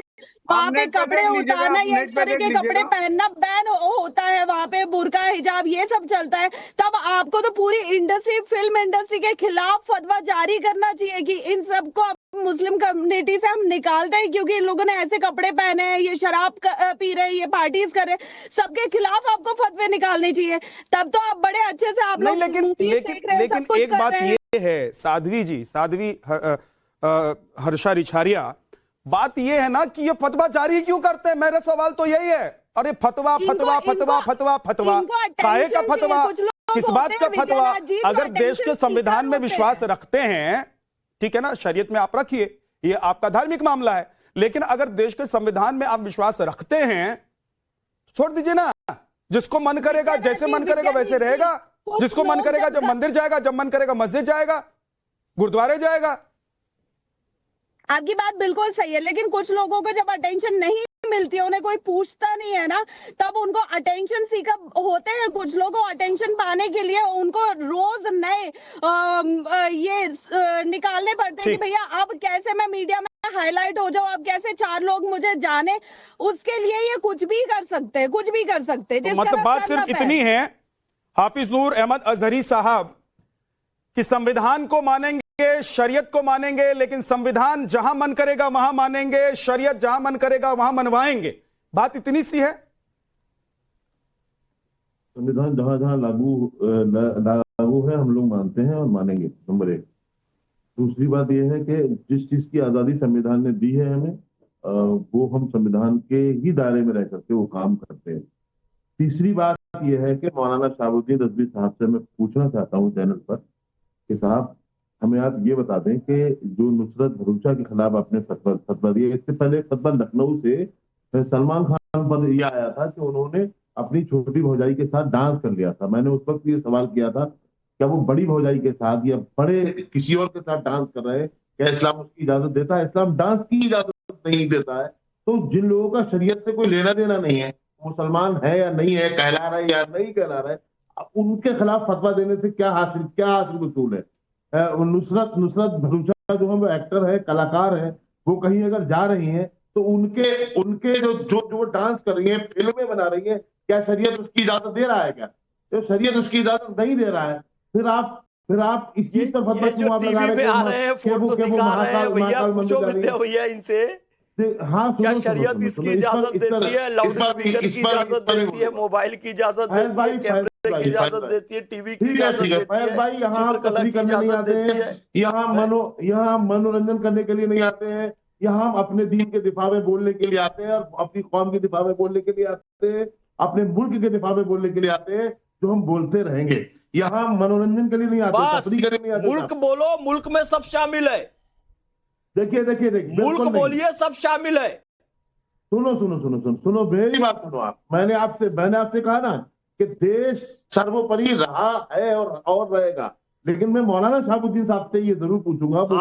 वहाँ पे कपड़े उतारना या इस तरह के कपड़े पहनना बैन होता है, वहाँ पे बुर्का हिजाब ये सब चलता है। तब आपको तो पूरी इंडस्ट्री, फिल्म इंडस्ट्री के खिलाफ फतवा जारी करना चाहिए कि इन सबको मुस्लिम कम्युनिटी से हम निकालते हैं क्योंकि इन लोगों ने ऐसे कपड़े पहने हैं, ये शराब पी रहे हैं, ये पार्टीज कर रहे हैं, सबके खिलाफ आपको फतवे निकालने चाहिए। तब तो आप बड़े अच्छे से आप लोग लेकिन एक बात ये है साध्वी जी, साध्वी हर्षा रिछारिया, बात ये है ना कि ये फतवा जारी क्यों करते हैं? मेरा सवाल तो यही है। अरे फतवा फतवा फतवा फतवा फतवा काहे का फतवा, किस बात का फतवा? अगर देश के संविधान में विश्वास रखते हैं, ठीक है ना, शरीयत में आप रखिए, ये आपका धार्मिक मामला है, लेकिन अगर देश के संविधान में आप विश्वास रखते हैं, छोड़ दीजिए ना, जिसको मन करेगा जैसे मन करेगा वैसे रहेगा, जिसको मन करेगा जब मंदिर जाएगा, जब मन करेगा मस्जिद जाएगा, गुरुद्वारे जाएगा। आपकी बात बिल्कुल सही है, लेकिन कुछ लोगों को जब अटेंशन नहीं मिलती है, उन्हें कोई पूछता नहीं है ना, तब उनको अटेंशन सीकर होते हैं। कुछ लोगों को अटेंशन पाने के लिए उनको रोज नए ये निकालने पड़ते हैं कि भैया अब कैसे मैं मीडिया में हाईलाइट हो जाऊं, अब कैसे 4 लोग मुझे जाने। उसके लिए ये कुछ भी कर सकते हैं, कुछ भी कर सकते हैं। तो मतलब बात सिर्फ इतनी है हाफिज नूर अहमद अजहरी साहब कि संविधान को मानेंगे, शरीयत को मानेंगे, लेकिन संविधान जहां मन करेगा वहां मानेंगे, शरीयत जहां मन करेगा वहां मनवाएंगे। बात इतनी सी है। संविधान जहां जहां लागू है हम लोग मानते हैं और मानेंगे, नंबर 1। दूसरी बात यह है कि जिस चीज की आजादी संविधान ने दी है हमें, वो हम संविधान के ही दायरे में रह करके वो काम करते हैं। तीसरी बात यह है कि मौलाना शहाबुद्दीन रजवी साहब से मैं पूछना चाहता हूँ चैनल पर कि साहब हमें आप ये बता दें कि जो नुसरत भरूचा के खिलाफ आपने फतवा दिया, इससे पहले फतवा लखनऊ से सलमान खान पर यह आया था कि उन्होंने अपनी छोटी भौजाई के साथ डांस कर लिया था। मैंने उस वक्त ये सवाल किया था क्या वो बड़ी भौजाई के साथ या बड़े किसी और के साथ डांस कर रहे हैं, क्या इस्लाम उसकी इजाजत देता है? इस्लाम डांस की इजाजत नहीं देता है। तो जिन लोगों का शरीयत से कोई लेना देना नहीं है, मुसलमान है या नहीं है, कहला रहा है या नहीं कहला रहा है, उनके खिलाफ फतवा देने से क्या हासिल वसूल है? नुसरत भरूचा जो हम एक्टर है, कलाकार है, वो कहीं अगर जा रही हैं तो उनके जो डांस कर रही हैं, फिल्में बना रही हैं, क्या शरीयत उसकी इजाजत दे रहा है? क्या तो शरीयत उसकी इजाजत नहीं दे रहा है, फिर आप इस चीज पर फतवा क्यों लगा रहे हैं? फोटो दिखा रहे हैं भैया, पूछो भैया इनसे। हाँ, क्या शरीयत इसकी इजाजत देती है? लाउड स्पीकर की इजाजत देती है, मोबाइल की इजाजत देती है, कैमरे की इजाजत देती है, टीवी की इजाजत देती है, चित्रकला की इजाजत देती है। यहाँ मनोरंजन करने के लिए नहीं आते हैं, यहाँ हम अपने दीन के दिफा में बोलने के लिए आते हैं, और अपनी कौम के दिफा में बोलने के लिए आते हैं, अपने मुल्क के दिफा में बोलने के लिए आते हैं, जो हम बोलते रहेंगे। यहाँ मनोरंजन के लिए नहीं आते, तफरीह के लिए नहीं आते। मुल्क बोलो, मुल्क में सब शामिल है। देखिए मुल्क बोलिए, सब शामिल है। सुनो मेरी बात सुनो आप। मैंने आपसे कहा ना कि देश सर्वोपरि रहा है और रहेगा, लेकिन मैं मौलाना शहाबुद्दीन साहब से ये जरूर पूछूंगा, वो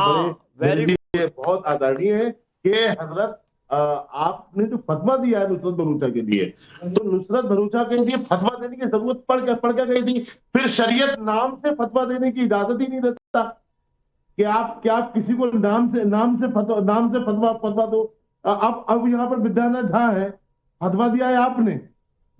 बड़े बहुत आदरणीय है कि हजरत आपने जो फतवा दिया है नुसरत भरूचा के लिए, तो नुसरत भरूचा के लिए फतवा देने की जरूरत पड़ क्या गई थी? फिर शरीयत नाम से फतवा देने की इजाजत ही नहीं देता कि आप किसी को नाम से फतवा दो। अब यहाँ पर विद्यानाथ झा है, फतवा दिया है आपने,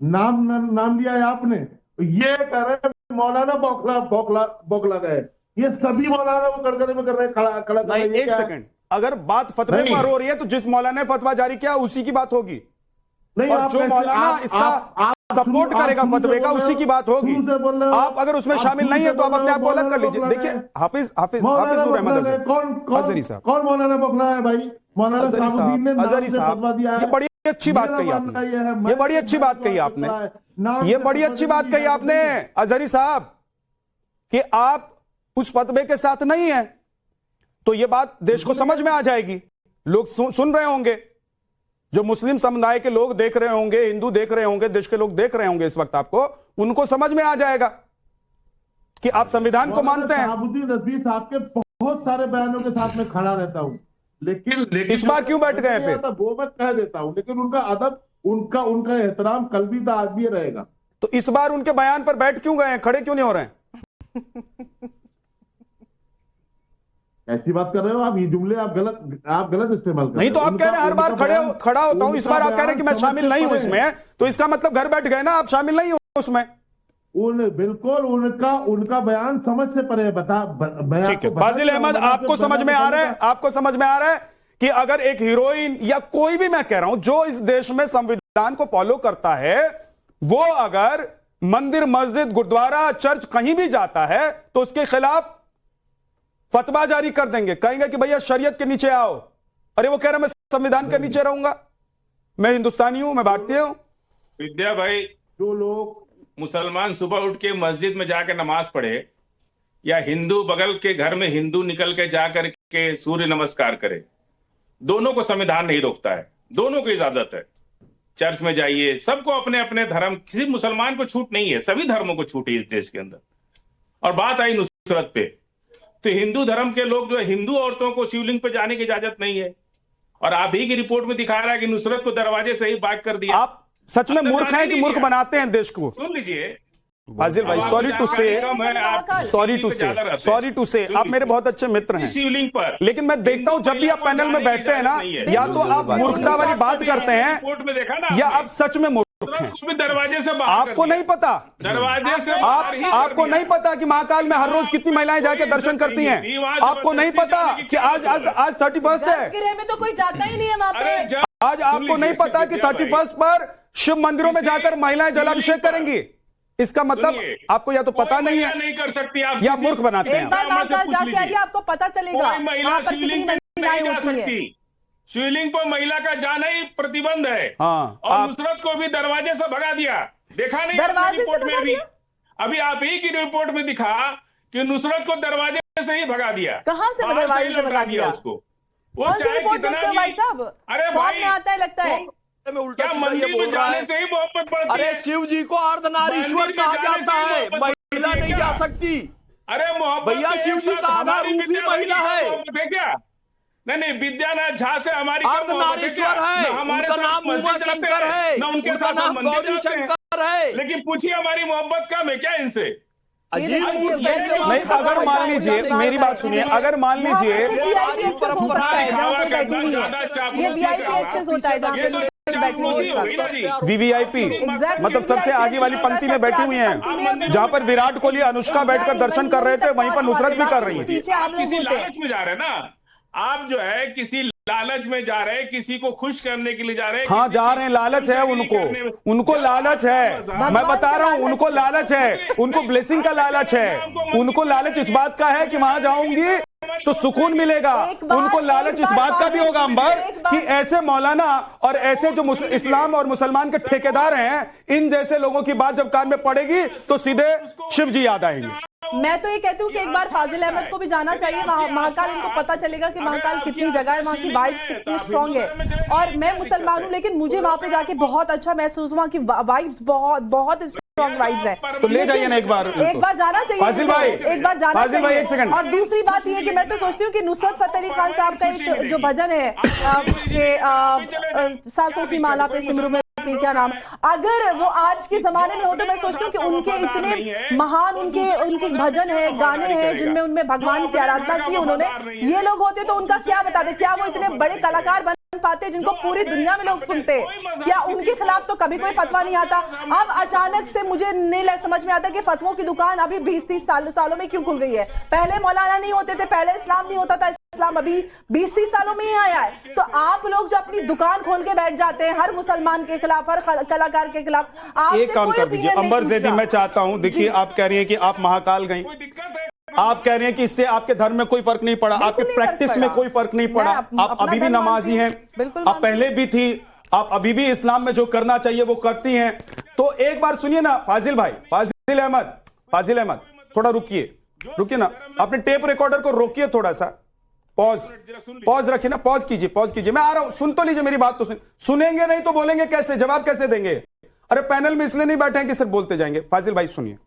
नाम लिया है आपने, ये कह रहे हैं मौलाना बौखला गए। ये सभी मौलाना वो कड़कड़े में कर रहे हैं, खड़ा। एक सेकंड, अगर बात फतवे पर हो रही है तो जिस मौलाना ने फतवा जारी किया उसी की बात होगी, और जो मौलाना इसका सपोर्ट करेगा फतवे का उसी की बात होगी। आप अगर उसमें शामिल नहीं है तो आप अपने आप को अलग कर लीजिए। देखिए हाफिज नूर अहमद अजहरी साहब, कौन मौलाना बौखला है भाई? मौलाना अजहरी साहब, ये बड़ी अच्छी बात कही आपने, ये बड़ी अच्छी बात कही आपने, ये बड़ी अच्छी बात कही आपने अजहरी साहब, कि आप उस फतवे के साथ नहीं है, तो ये बात देश को समझ में आ जाएगी। लोग सुन रहे होंगे, जो मुस्लिम समुदाय के लोग देख रहे होंगे, हिंदू देख रहे होंगे, देश के लोग देख रहे होंगे इस वक्त आपको, उनको समझ में आ जाएगा कि आप संविधान को मानते हैं। शहाबुद्दीन रजवी साहब के बहुत सारे बयानों के साथ में खड़ा रहता हूं, लेकिन इस बार क्यों बैठ गए फिर? वो मैं कह देता हूं, लेकिन उनका अदब, उनका एहतराम कल भी था, आज भी रहेगा। तो इस बार उनके बयान पर बैठ क्यों गए हैं, खड़े क्यों नहीं हो रहे हैं? ऐसी बात कर रहे हो आप, ये जुमले आप गलत इस्तेमाल कर रहे हो। नहीं तो आप कह रहे हैं हर बार खड़ा होता हूं, इस बार आप कह रहे हैं कि मैं शामिल नहीं हूं इसमें, तो इसका मतलब घर बैठ गए ना, आप शामिल नहीं हो उसमें। बिल्कुल उनका बयान समझ से परे बता। फाजिल अहमद, आपको समझ में आ रहा है कि अगर एक हीरोइन या कोई भी, मैं कह रहा हूं, जो इस देश में संविधान को फॉलो करता है, वो अगर मंदिर, मस्जिद, गुरुद्वारा, चर्च कहीं भी जाता है तो उसके खिलाफ फतवा जारी कर देंगे, कहेंगे कि भैया शरीयत के नीचे आओ। अरे वो कह रहा मैं संविधान के नीचे रहूंगा, मैं हिंदुस्तानी हूं, मैं भारतीय हूं। विद्या भाई, जो लोग मुसलमान सुबह उठ के मस्जिद में जाकर नमाज पढ़े, या हिंदू बगल के घर में हिंदू निकल के जाकर के सूर्य नमस्कार करे, दोनों को संविधान नहीं रोकता है, दोनों को इजाजत है। चर्च में जाइए, सबको अपने अपने धर्म, किसी मुसलमान को छूट नहीं है, सभी धर्मों को छूट है इस देश के अंदर। और बात आई नुसरत पे, तो हिंदू धर्म के लोग जो है, हिंदू औरतों को शिवलिंग पे जाने की इजाजत नहीं है, और आप ही की रिपोर्ट में दिखा रहा है कि नुसरत को दरवाजे से ही बाग कर दिया। आप सच में मूर्ख हैं कि मूर्ख बनाते हैं देश को? सुन लीजिए फाजिल भाई, सॉरी टू से आप मेरे बहुत अच्छे मित्र हैं, शिवलिंग पर, लेकिन मैं देखता हूं जब भी आप पैनल में बैठते हैं ना, या तो आप मूर्खता वाली बात करते हैं या आप सच में मूर्ख हैं। दरवाजे से आपको नहीं पता, दरवाजे से आपको नहीं पता कि महाकाल में हर रोज कितनी महिलाएं जाके दर्शन करती हैं? आपको नहीं पता कि आज 31 है, में तो कोई जाता ही नहीं है वहां पे। आज आपको नहीं पता कि 31 पर शिव मंदिरों में जाकर महिलाएं जलाभिषेक करेंगी? इसका मतलब आपको या तो पता नहीं है, नहीं कर सकती आप, या मूर्ख बनाते हैं। एक बार महाकाल जाके आइए, आपको पता चलेगा महिला शिवलिंग पे नहीं जा सकती। शिवलिंग पर महिला का जाना ही प्रतिबंध है। हाँ, और नुसरत को भी दरवाजे से भगा दिया। देखा नहीं दरवाजे रिपोर्ट से में? अभी आप ही की रिपोर्ट में दिखा कि नुसरत को दरवाजे से ही भगा दिया। कहाँ से दरवाजे से भगा दिया उसको? वो कौन सी चाहे रिपोर्ट कितना देखते हो भाई साहब? अरे ख्वाब भाई में आता है लगता है। में उल्टा क्या सीधा ये मंदिर बोल में रहा जाने है। से ही मोहब्बत बढ़ती अरे है? शिव जी को अर्धनारीश्वर मंदिर में कहा जाने जाता से ही है, मोहब्बत बढ़ती महिला है नहीं क्या? जा सकती। अरे मोहब्बत भैया के शिव एक जी साथ का आधा हमारी रूप ही विद्या महिला है। मोहब्बत है क्या? नहीं, विद्यानाथ झा से हमारी क्या मोहब्बत है क्या? अर्धनारीश्वर है, ना हमारे उनका साथ नाम मस्जिद उमा जाते शंकर हैं, है, ना उनके उनका साथ नाम मंदिर गौरी जाते हैं। शंकर है। लेकिन पूछिए हमारी मोहब्बत कम है क्या इनसे? अजीब नहीं, अगर मान लीजिए, मेरी बात सुनिए, अगर मान लीजिए ये VIP एक्सेस होता है जहाँ पे लोग बैठे हुए हैं। वीवीआईपी मतलब सबसे आगे वाली पंक्ति में बैठी हुई हैं, जहां पर विराट कोहली अनुष्का बैठकर दर्शन कर रहे थे, वहीं पर नुसरत भी कर रही है। पीछे आप लोग किसी होते हैं। लालच में जा रहे हैं ना आप, जो है किसी लालच में जा रहे हैं, किसी को खुश करने के लिए जा रहे हैं। हाँ जा रहे हैं, लालच है उनको लालच है। मैं बता रहा हूं, उनको लालच है, उनको ब्लेसिंग का लालच है। उनको लालच इस बात का है कि वहां जाऊंगी तो सुकून मिलेगा। उनको लालच इस बात का भी होगा अंबर कि ऐसे मौलाना और ऐसे जो इस्लाम और मुसलमान के ठेकेदार हैं, इन जैसे लोगों की बात जब कान में पड़ेगी तो सीधे शिव जी याद आएंगे। मैं तो ये कहती हूँ कि एक बार फाजिल अहमद को भी जाना चाहिए महाकाल। इनको पता चलेगा कि महाकाल कितनी जगह है, वहाँ की वाइब्स कितनी स्ट्रांग है। और मैं मुसलमान हूँ लेकिन मुझे वहां पे जाके बहुत अच्छा महसूस हुआ कि वाइब्स बहुत स्ट्रांग वाइब्स है। तो ले जाइए ना एक बार जाना चाहिए फाजिल भाई, एक बार जाना फाजिल भाई, चाहिए। एक सेकंड। और दूसरी बात यह कि मैं तो सोचती हूँ कि नुसरत फतेह अली खान साहब का एक जो भजन है सासों की माला पे सिमरू में क्या नाम, अगर वो आज के जमाने में हो तो मैं सोचती हूँ कि उनके इतने महान उनके भजन है, गाने हैं जिनमें उनमें भगवान की आराधना की उन्होंने, ये लोग होते तो उनका क्या बताते? क्या वो इतने बड़े कलाकार बन पाते जिनको पूरी दुनिया में लोग सुनते? क्या उनके खिलाफ तो कभी कोई फतवा नहीं आता? अब अचानक से मुझे नहीं समझ में आता कि फतवों की दुकान अभी 20-30 सालों में क्यों खुल गई है। पहले मौलाना नहीं होते थे, पहले इस्लाम नहीं होता था, इस्लाम अभी 20-30 सालों में ही आया है। तो आप लोग जो अपनी दुकान खोल के बैठ जाते हैं हर मुसलमान के खिलाफ, हर कलाकार के खिलाफ, एक काम कर दीजिए अंबर ज़ैदी, मैं चाहता हूं, देखिए आप कह रही हैं कि आप महाकाल गई, आप कह रहे हैं कि इससे आपके धर्म में कोई फर्क नहीं पड़ा, आपके प्रैक्टिस में कोई फर्क नहीं पड़ा, आप अभी भी नमाजी हैं, आप पहले भी थी, आप अभी भी इस्लाम में जो करना चाहिए वो करती हैं। तो एक बार सुनिए ना फाजिल भाई, फाजिल अहमद थोड़ा रुकिए ना, अपने टेप रिकॉर्डर को रोकिए थोड़ा सा, पॉज रखिए ना, पॉज कीजिए, मैं आ रहा हूं, सुन तो लीजिए मेरी बात तो सुनेंगे नहीं तो बोलेंगे कैसे, जवाब कैसे देंगे? अरे पैनल में इसलिए नहीं बैठे हैं कि सिर्फ बोलते जाएंगे। फाजिल भाई सुनिए,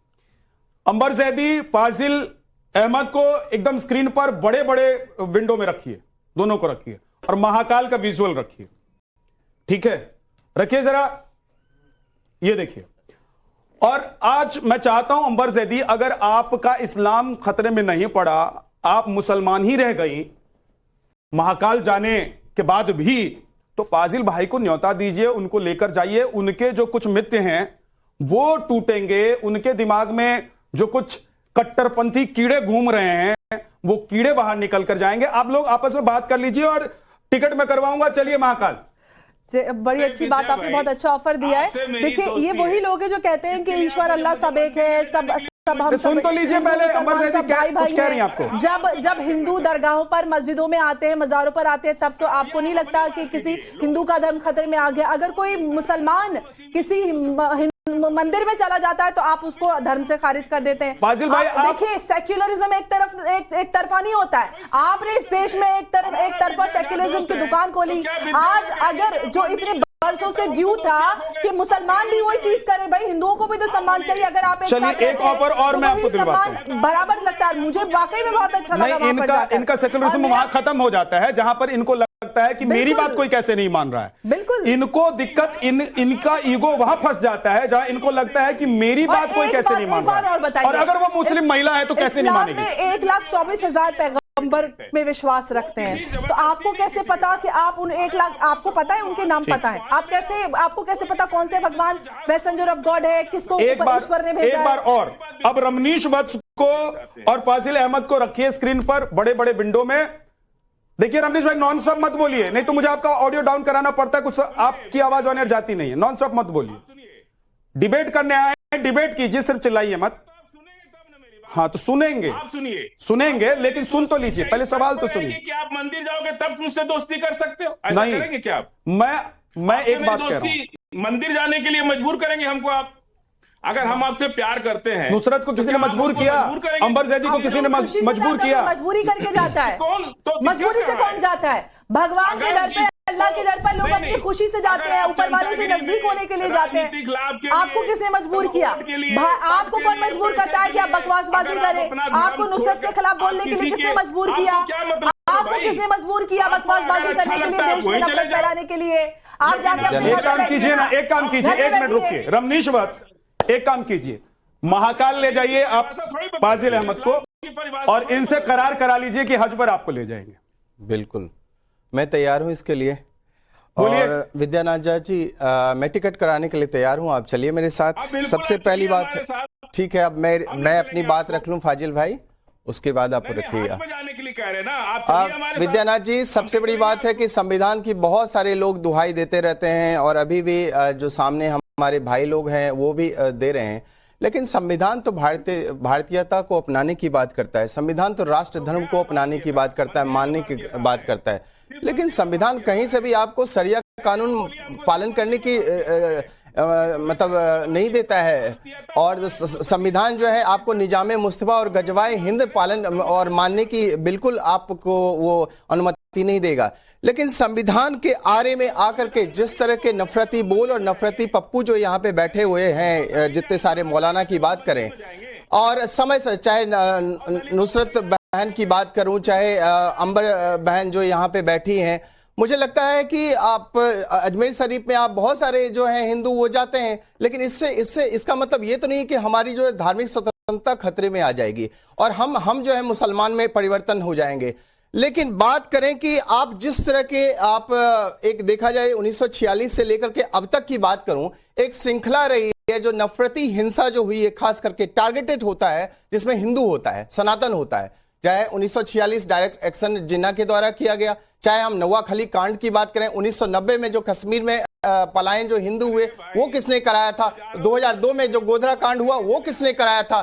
अंबर ज़ैदी फाजिल अहमद को एकदम स्क्रीन पर बड़े बड़े विंडो में रखिए, दोनों को रखिए, और महाकाल का विजुअल रखिए, ठीक है? रखिए जरा, ये देखिए। और आज मैं चाहता हूं अंबर ज़ैदी, अगर आपका इस्लाम खतरे में नहीं पड़ा, आप मुसलमान ही रह गई महाकाल जाने के बाद भी, तो फाजिल भाई को न्योता दीजिए, उनको लेकर जाइए, उनके जो कुछ मिथ्य हैं वो टूटेंगे, उनके दिमाग में जो कुछ कट्टरपंथी कीड़े घूम रहे हैं वो कीड़े बाहर निकल कर जाएंगे। आप लोग आपस में बात कर लीजिए और टिकट मैं करवाऊंगा, चलिए महाकाल। बड़ी अच्छी बात, आपने बहुत अच्छा ऑफर दिया है। देखिए ये वही लोग हैं जो कहते हैं कि ईश्वर अल्लाह सब एक है, सब हम सुन तो लीजिए पहले अंबर ज़ैदी क्या कुछ कह रही हैं आपको। जब हिंदू दरगाहों पर, मस्जिदों में आते हैं, मज़ारों पर आते हैं, तब तो आपको नहीं लगता कि किसी हिंदू का धर्म खतरे में आ गया? अगर कोई मुसलमान किसी मंदिर में चला जाता है तो आप उसको धर्म से खारिज कर देते हैं। फाजिल भाई देखिए सेक्युलरिज्म एक तरफा नहीं होता है। आपने इस देश में एक तरफा सेक्युलरिज्म की दुकान खोली। आज अगर जो इतने वर्षों से ड्यू था कि मुसलमान भी वही चीज करे, भाई हिंदुओं को भी तो सम्मान चाहिए। अगर आप एक ऑफर और मैं आपको दिलवाता हूं, बराबर लगता है मुझे, वाकई में बहुत अच्छा लगा। इनका सेक्युलरिज्म वहां खत्म हो जाता है जहां पर इनको लगता है कि मेरी बात कोई कैसे नहीं मान रहा है। बिल्कुल इनको दिक्कत, इनका ईगो वहां फंस जाता है जहां इनको लगता है कि मेरी बात कोई कैसे नहीं मान रहा है। और अगर वो मुस्लिम महिला है तो कैसे नहीं मानेगी? 1,24,000 पैगंबर में विश्वास रखते हैं, तो आपको कैसे पता कि आप उन 1 लाख, आपको पता है उनके नाम पता है, आपको कैसे पता कौन से भगवान मैसेंजर ऑफ गॉड है, किसको ईश्वर ने भेजा? एक बार और, अब रमनीश वत्स को और फाजिल अहमद को रखिए स्क्रीन पर बड़े बड़े विंडो में। देखिए रमनीश भाई नॉन स्टॉप मत बोलिए, नहीं तो मुझे आपका ऑडियो डाउन कराना पड़ता है, कुछ आपकी आवाज ऑन एयर जाती नहीं है। नॉन स्टॉप मत बोलिए, डिबेट करने आए हैं, डिबेट कीजिए, सिर्फ चिल्लाइए मत। हाँ तो सुनेंगे, आप सुनेंगे, लेकिन सुन तो लीजिए, पहले सवाल तो सुनिए। कि आप मंदिर जाओगे तब मुझसे दोस्ती कर सकते हो, ऐसा नहीं करेंगे क्या आप? मैं एक बात कह रहा हूं, मंदिर जाने के लिए मजबूर करेंगे हमको आप? अगर हम आपसे प्यार करते हैं, नुसरत को किसी ने मजबूर किया? अंबर जैदी को किसी ने मजबूर किया? मजबूरी करके जाता है। कौन? तो मजबूरी से कौन जाता है? भगवान के दर पे, अल्लाह के दर पर लोग अपनी खुशी से जाते हैं, ऊपर वाले से नजदीक होने के लिए जाते हैं। आपको किसने मजबूर किया? आपको कौन मजबूर करता है कि आप बकवासबाजी करें? आपको नुसरत के खिलाफ बोलने के लिए किसने मजबूर किया? आपको किसने मजबूर किया बकवासबाजी करने के लिए, देश में नफरत फैलाने के लिए? आप जाके एक काम कीजिए ना, एक काम कीजिए, 1 मिनट रुकिए रमनीश वत्स, एक काम कीजिए, महाकाल ले जाइए आप फाजिल अहमद को और इनसे करार करा लीजिए कि हज पर आपको ले जाएंगे। बिल्कुल, मैं तैयार हूं इसके लिए। और विद्यानाथ जी, मैं टिकट कराने के लिए तैयार हूं, आप चलिए मेरे साथ। सबसे पहली बात, ठीक है, अब मैं अपनी बात रख लूं फाजिल भाई, उसके बाद आप रखिएगा। विद्यानाथ जी, सबसे बड़ी बात है कि संविधान की बहुत सारे लोग दुहाई देते रहते हैं और अभी भी जो सामने हमारे भाई लोग हैं वो भी दे रहे हैं, लेकिन संविधान तो भारतीयता को अपनाने की बात करता है, संविधान तो राष्ट्र धर्म को अपनाने की बात करता है, मानने की बात करता है, लेकिन संविधान कहीं से भी आपको शरिया कानून पालन करने की मतलब नहीं देता है। और संविधान जो है आपको निजामे मुस्तफा और गजवाए हिंद पालन और मानने की बिल्कुल आपको वो अनुमति नहीं देगा। लेकिन संविधान के आरे में आकर के जिस तरह के नफरती बोल और नफरती पप्पू जो यहाँ पे बैठे हुए हैं, जितने सारे मौलाना की बात करें और समय से, चाहे नुसरत बहन की बात करूं, चाहे अंबर बहन जो यहाँ पे बैठी हैं, मुझे लगता है कि आप अजमेर शरीफ में आप बहुत सारे जो हैं हिंदू वो जाते हैं, लेकिन इसका मतलब ये तो नहीं कि हमारी जो धार्मिक स्वतंत्रता खतरे में आ जाएगी और हम जो है मुसलमान में परिवर्तन हो जाएंगे। लेकिन बात करें कि आप जिस तरह के आप एक देखा जाए 1946 से लेकर के अब तक की बात करूं, एक श्रृंखला रही है जो नफरती हिंसा जो हुई है, खास करके टारगेटेड होता है, जिसमें हिंदू होता है, सनातन होता है, चाहे 1946 डायरेक्ट एक्शन जिन्ना के द्वारा किया गया, चाहे हम नवाखली कांड की बात करें, 1990 में जो कश्मीर में पलायन जो हिंदू हुए वो किसने कराया था, 2002 में जो गोधरा कांड हुआ वो किसने कराया था,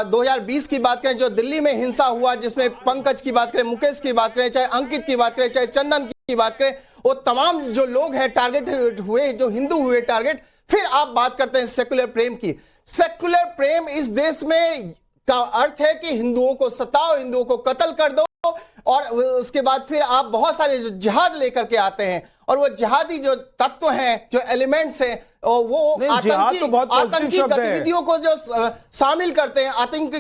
2020 की बात करें जो दिल्ली में हिंसा हुआ जिसमें पंकज की बात करें, मुकेश की बात करें, चाहे अंकित की बात करें, चाहे चंदन की बात करें, वो तमाम जो लोग हैं टारगेट हुए, जो हिंदू हुए टारगेट। फिर आप बात करते हैं सेकुलर प्रेम की। सेकुलर प्रेम इस देश में का अर्थ है कि हिंदुओं को सताओ, हिंदुओं को कत्ल कर दो, और उसके बाद फिर आप बहुत सारे जो जिहाद लेकर के आते हैं और वो जिहादी जो तत्व हैं, जो एलिमेंट्स हैं, वो आतंकी गतिविधियों को जो शामिल करते हैं, आतंकी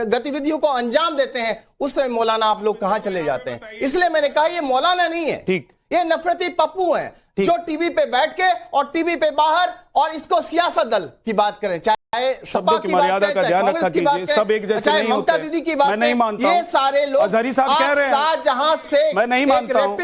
गतिविधियों को अंजाम देते हैं, उस समय मौलाना आप लोग कहां चले जाते हैं। इसलिए मैंने कहा ये मौलाना नहीं है, ये नफरती पप्पू हैं जो टीवी पे बैठ के और टीवी पे बाहर, और इसको सियासत दल की बात करें, चाहे शब्दों की मर्यादा का ध्यान रखा कीजिए, सब एक जैसे नहीं होते। ममता दीदी की बात, मैं नहीं मानता, ये सारे लोग अजहरी साहब कह रहे हैं, जहां से मैं नहीं मानता हूं,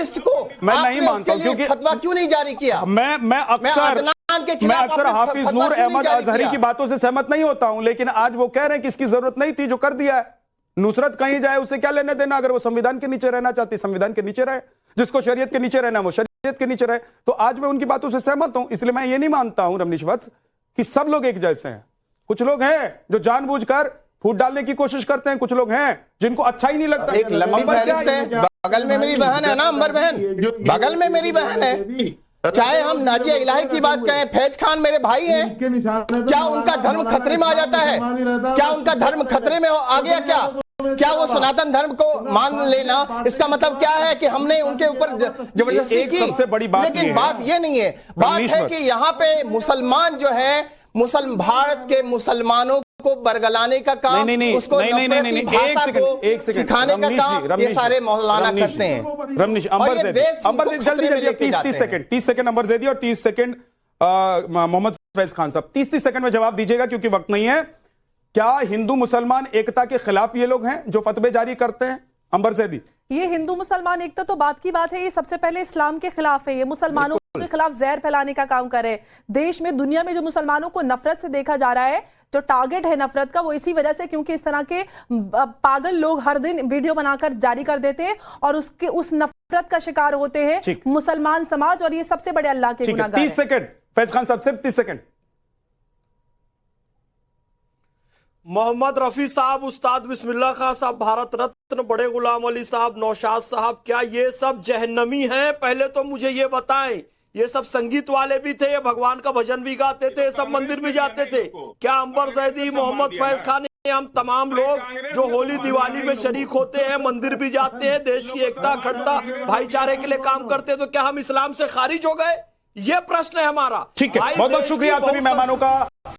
मैं नहीं मानता हूं, क्योंकि फतवा क्यों नहीं जारी किया। मैं अक्सर हाफिज नूर अहमद अजहरी की बातों से सहमत नहीं होता हूं, लेकिन आज वो कह रहे हैं कि इसकी जरूरत नहीं थी, जो कर दिया है। नुसरत कहीं जाए उसे क्या लेने देना, अगर वो संविधान के नीचे रहना चाहती, संविधान के नीचे रहे, जिसको शरीयत के नीचे रहना वो शरीयत के नीचे रहे। तो आज मैं उनकी बातों से सहमत हूं, इसलिए मैं ये नहीं मानता हूं रमनीश वत्स कि सब लोग एक जैसे हैं। कुछ लोग हैं जो जानबूझकर फूट डालने की कोशिश करते हैं, कुछ लोग हैं जिनको अच्छा ही नहीं लगता। एक लंबी फहरिस्त है, बगल में मेरी बहन है ना अंबर बहन, बगल में मेरी बहन है, चाहे हम नाजिया इलाही की बात करें, फैज खान मेरे भाई हैं, क्या उनका धर्म खतरे में आ जाता है? क्या उनका धर्म खतरे में आ गया? क्या वो सनातन धर्म को मान लेना, इसका मतलब क्या है कि हमने उनके ऊपर जबरदस्ती की? सबसे बड़ी बात, लेकिन बात ये नहीं है, बात है कि यहाँ पे मुसलमान जो है, भारत के मुसलमानों को बरगलाने का काम, उसको नफरती भाषा को सिखाने का काम ये सारे मौलाना करते हैं। रमनीश, अंबर जल्दी 30 सेकंड अंबर जैदी और 30 सेकंड मोहम्मद फैज खान साहब, 30 सेकंड में जवाब दीजिएगा क्योंकि वक्त नहीं है। क्या हिंदू मुसलमान एकता के खिलाफ ये लोग हैं जो फतवे जारी करते हैं? अंबर जैदी, ये हिंदू मुसलमान एकता तो बात की बात है, ये सबसे पहले इस्लाम के खिलाफ है, ये मुसलमानों के खिलाफ जहर फैलाने का काम कर रहे हैं। देश में, दुनिया में जो मुसलमानों को नफरत से देखा जा रहा है, जो टारगेट है नफरत का, वो इसी वजह से क्योंकि इस तरह के पागल लोग हर दिन वीडियो बनाकर जारी कर देते हैं और उस नफरत का शिकार होते हैं मुसलमान समाज, और ये सबसे बड़े अल्लाह के गुनाहगार हैं। 30 सेकंड फैज खान साहब, सिर्फ 30 सेकंड। मोहम्मद रफी साहब, उस्ताद बिस्मिल्लाह खान साहब, भारत रत्न बड़े गुलाम अली साहब, नौशाद साहब, क्या ये सब जहन्नमी हैं? पहले तो मुझे ये बताएं। ये सब संगीत वाले भी थे, ये भगवान का भजन भी गाते थे, सब मंदिर भी जाते थे। क्या अंबर जैदी, मोहम्मद फैज खान, हम तमाम लोग जो होली दिवाली में शरीक होते हैं, मंदिर भी जाते हैं, देश की एकता अखंडता भाईचारे के लिए काम करते हैं, तो क्या हम इस्लाम से खारिज हो गए? ये प्रश्न है हमारा। ठीक है, बहुत बहुत शुक्रिया आप सभी मेहमानों का।